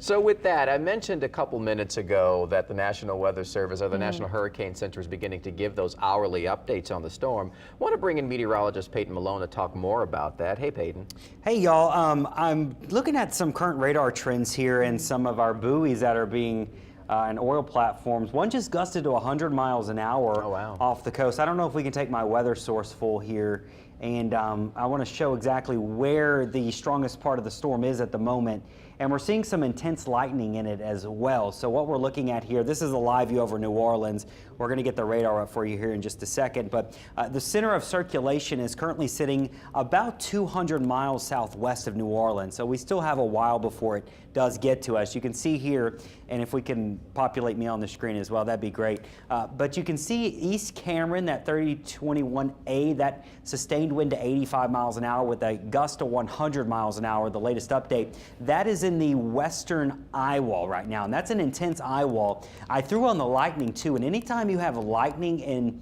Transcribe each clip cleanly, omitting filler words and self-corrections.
So with that, I mentioned a couple minutes ago that the National Weather Service or the National Hurricane Center is beginning to give those hourly updates on the storm. I want to bring in meteorologist Payton Malone to talk more about that. Hey, Payton. Hey, y'all. I'm looking at some current radar trends here and some of our buoys that are being and oil platforms. One just gusted to 100 miles an hour off the coast. I don't know if we can take my weather source full here, and I want to show exactly where the strongest part of the storm is at the moment. And we're seeing some intense lightning in it as well. So what we're looking at here, this is a live view over New Orleans. We're going to get the radar up for you here in just a second. But the center of circulation is currently sitting about 200 miles southwest of New Orleans. So we still have a while before it does get to us. You can see here, and if we can populate me on the screen as well, that'd be great. But you can see East Cameron, that 3021A, that sustained wind to 85 miles an hour with a gust to 100 miles an hour, the latest update. That is in the western eye wall right now, and that's an intense eye wall. I threw on the lightning too, and anytime you have lightning in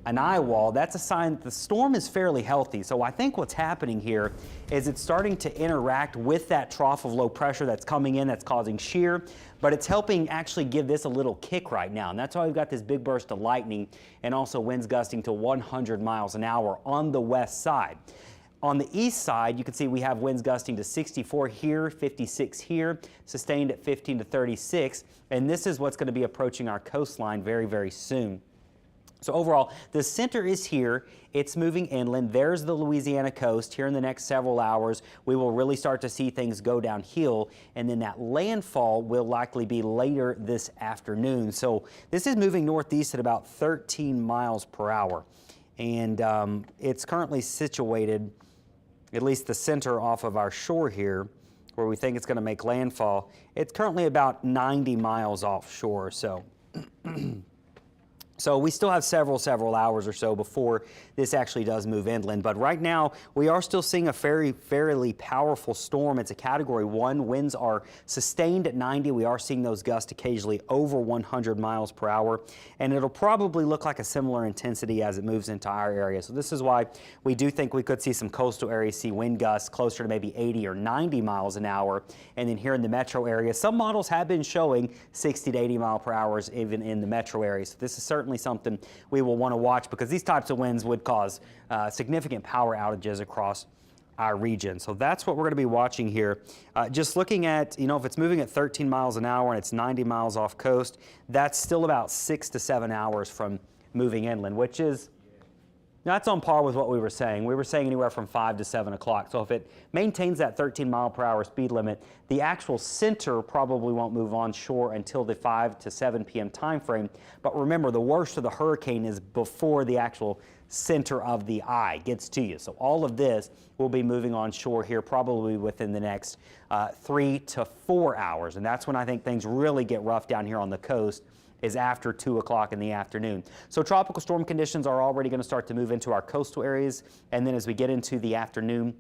an eye wall, that's a sign that the storm is fairly healthy. So I think what's happening here is it's starting to interact with that trough of low pressure that's coming in, that's causing shear, but it's helping actually give this a little kick right now. And that's why we've got this big burst of lightning and also winds gusting to 100 miles an hour on the west side. On the east side, you can see we have winds gusting to 64 here, 56 here, sustained at 15 to 36, and this is what's going to be approaching our coastline very, very soon. So overall, the center is here. It's moving inland. There's the Louisiana coast. Here in the next several hours, we will really start to see things go downhill, and then that landfall will likely be later this afternoon. So this is moving northeast at about 13 miles per hour, and it's currently situated, at least the center off of our shore here, where we think it's going to make landfall. It's currently about 90 miles offshore. So we still have several hours or so before this actually does move inland. But right now, we are still seeing a fairly powerful storm. It's a Category 1. Winds are sustained at 90. We are seeing those gusts occasionally over 100 miles per hour. And it'll probably look like a similar intensity as it moves into our area. So this is why we do think we could see some coastal areas see wind gusts closer to maybe 80 or 90 miles an hour. And then here in the metro area, some models have been showing 60 to 80 mile per hour even in the metro area. So this is certainly something we will want to watch, because these types of winds would cause significant power outages across our region. So that's what we're going to be watching here. Just looking at, if it's moving at 13 miles an hour and it's 90 miles off coast, that's still about 6 to 7 hours from moving inland, which is that's on par with what we were saying. We were saying anywhere from 5 to 7 o'clock. So if it maintains that 13 mile per hour speed limit, the actual center probably won't move on shore until the 5 to 7 p.m. time frame. But remember, the worst of the hurricane is before the actual center of the eye gets to you. So all of this will be moving on shore here probably within the next 3 to 4 hours. And that's when I think things really get rough down here on the coast, is after 2 o'clock in the afternoon. So tropical storm conditions are already going to start to move into our coastal areas, and then as we get into the afternoon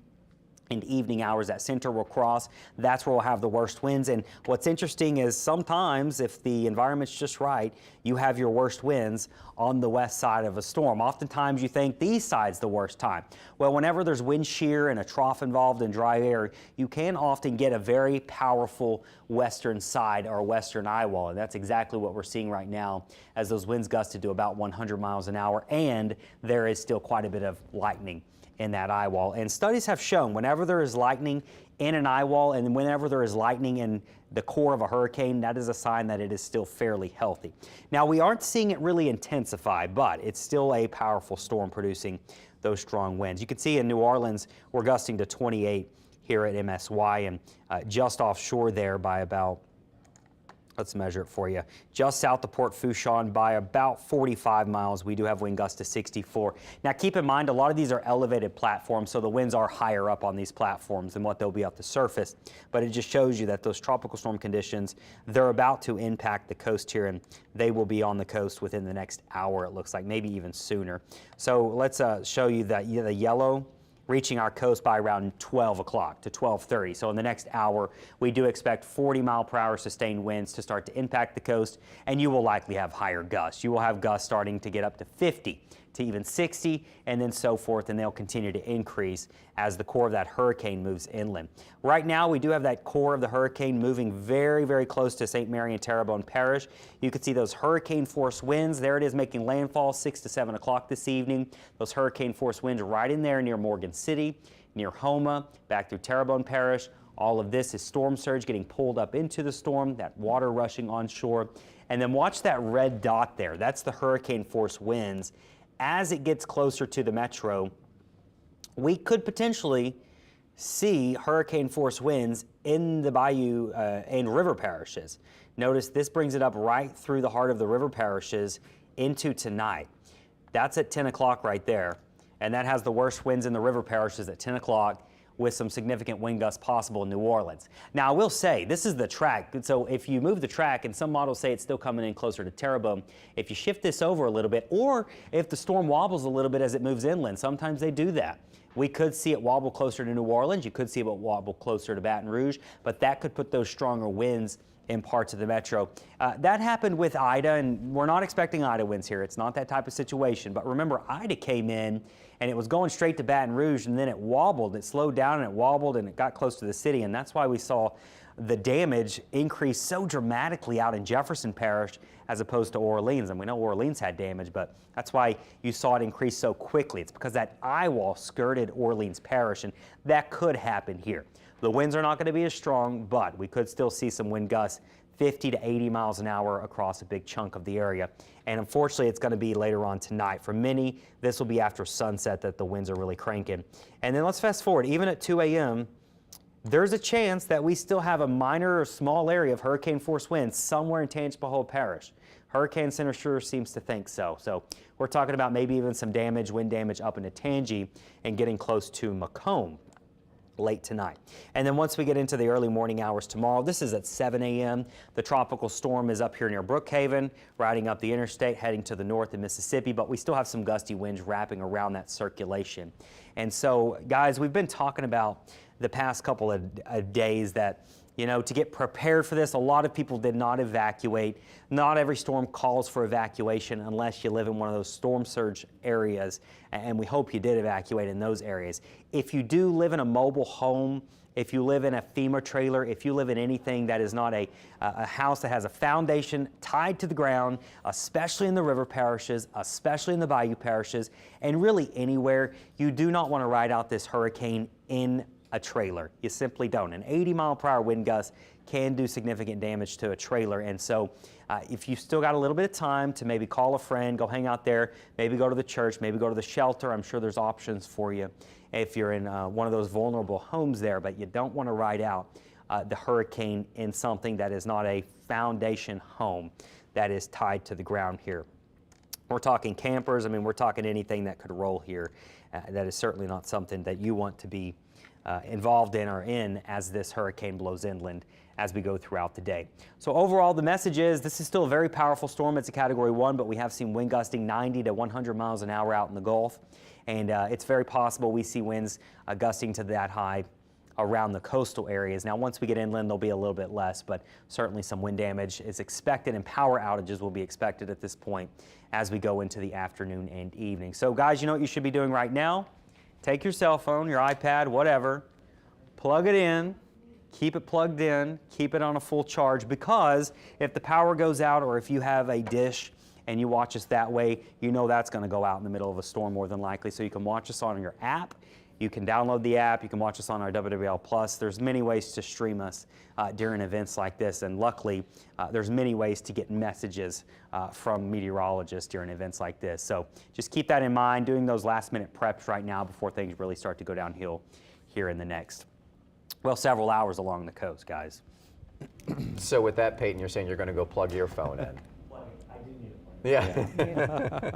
and evening hours, that center will cross. That's where we'll have the worst winds. And what's interesting is sometimes, if the environment's just right, you have your worst winds on the west side of a storm. Oftentimes you think the east side's the worst time. Well, whenever there's wind shear and a trough involved in dry air, you can often get a very powerful western side or western eye wall. And that's exactly what we're seeing right now, as those winds gusted to about 100 miles an hour, and there is still quite a bit of lightning in that eye wall. And studies have shown whenever there is lightning in an eye wall and whenever there is lightning in the core of a hurricane, that is a sign that it is still fairly healthy. Now, we aren't seeing it really intensify, but it's still a powerful storm producing those strong winds. You can see in New Orleans, we're gusting to 28 here at MSY, and just offshore there by about, let's measure it for you, just south of Port Fourchon by about 45 miles. We do have wind gusts to 64. Now keep in mind, a lot of these are elevated platforms, so the winds are higher up on these platforms than what they'll be off the surface. But it just shows you that those tropical storm conditions, they're about to impact the coast here, and they will be on the coast within the next hour, it looks like, maybe even sooner. So let's show you that the yellow reaching our coast by around 12 o'clock to 12:30. So in the next hour, we do expect 40 mile per hour sustained winds to start to impact the coast, and you will likely have higher gusts. You will have gusts starting to get up to 50 to even 60, and then so forth, and they'll continue to increase as the core of that hurricane moves inland. Right now, we do have that core of the hurricane moving very, very close to St. Mary and Terrebonne Parish. You can see those hurricane force winds. There it is making landfall 6 to 7 o'clock this evening. Those hurricane force winds right in there near Morgan City, near Houma, back through Terrebonne Parish. All of this is storm surge getting pulled up into the storm, that water rushing onshore. And then watch that red dot there. That's the hurricane force winds. As it gets closer to the metro, we could potentially see hurricane force winds in the bayou and river parishes. Notice this brings it up right through the heart of the river parishes into tonight. That's at 10 o'clock right there. And that has the worst winds in the river parishes at 10 o'clock, with some significant wind gusts possible in New Orleans. Now, I will say, this is the track, so if you move the track, and some models say it's still coming in closer to Terrebonne, if you shift this over a little bit, or if the storm wobbles a little bit as it moves inland, sometimes they do that. We could see it wobble closer to New Orleans, you could see it wobble closer to Baton Rouge, but that could put those stronger winds in parts of the metro. That happened with Ida, and we're not expecting Ida winds here. It's not that type of situation. But remember, Ida came in, and it was going straight to Baton Rouge, and then it wobbled. It slowed down, and it wobbled, and it got close to the city, and that's why we saw the damage increase so dramatically out in Jefferson Parish as opposed to Orleans. And we know Orleans had damage, but that's why you saw it increase so quickly. It's because that eye wall skirted Orleans Parish, and that could happen here. The winds are not going to be as strong, but we could still see some wind gusts 50 to 80 miles an hour across a big chunk of the area. And unfortunately, it's going to be later on tonight. For many, this will be after sunset that the winds are really cranking. And then let's fast forward. Even at 2 a.m., there's a chance that we still have a minor or small area of hurricane force winds somewhere in Tangipahoa Parish. Hurricane Center sure seems to think so. So we're talking about maybe even some damage, wind damage up into Tangi and getting close to Macomb late tonight. And then once we get into the early morning hours tomorrow, this is at 7 a.m. The tropical storm is up here near Brookhaven, riding up the interstate, heading to the north of Mississippi, but we still have some gusty winds wrapping around that circulation. And so, guys, we've been talking about the past couple of days that, you know, to get prepared for this, a lot of people did not evacuate. Not every storm calls for evacuation unless you live in one of those storm surge areas, and we hope you did evacuate in those areas. If you do live in a mobile home, if you live in a FEMA trailer, if you live in anything that is not a house that has a foundation tied to the ground, especially in the river parishes, especially in the bayou parishes, and really anywhere, you do not want to ride out this hurricane in a trailer. You simply don't. An 80-mile-per-hour wind gust can do significant damage to a trailer. And so if you've still got a little bit of time to maybe call a friend, go hang out there, maybe go to the church, maybe go to the shelter. I'm sure there's options for you if you're in one of those vulnerable homes there, but you don't want to ride out the hurricane in something that is not a foundation home that is tied to the ground here. We're talking campers. I mean, we're talking anything that could roll here. That is certainly not something that you want to be involved in or in as this hurricane blows inland as we go throughout the day. So overall, the message is this is still a very powerful storm. It's a Category 1, but we have seen wind gusting 90 to 100 miles an hour out in the Gulf. And it's very possible we see winds gusting to that high around the coastal areas. Now, once we get inland, there'll be a little bit less, but certainly some wind damage is expected, and power outages will be expected at this point as we go into the afternoon and evening. So guys, you know what you should be doing right now? Take your cell phone, your iPad, whatever, plug it in, keep it plugged in, keep it on a full charge, because if the power goes out or if you have a dish and you watch us that way, you know that's going to go out in the middle of a storm more than likely. So you can watch us on your app. You can download the app. You can watch us on our WWL Plus. There's many ways to stream us during events like this, and luckily, there's many ways to get messages from meteorologists during events like this. So just keep that in mind, doing those last-minute preps right now before things really start to go downhill here in the next, well, several hours along the coast, guys. So with that, Peyton, you're saying you're going to go plug your phone in? I do need a plug. Yeah.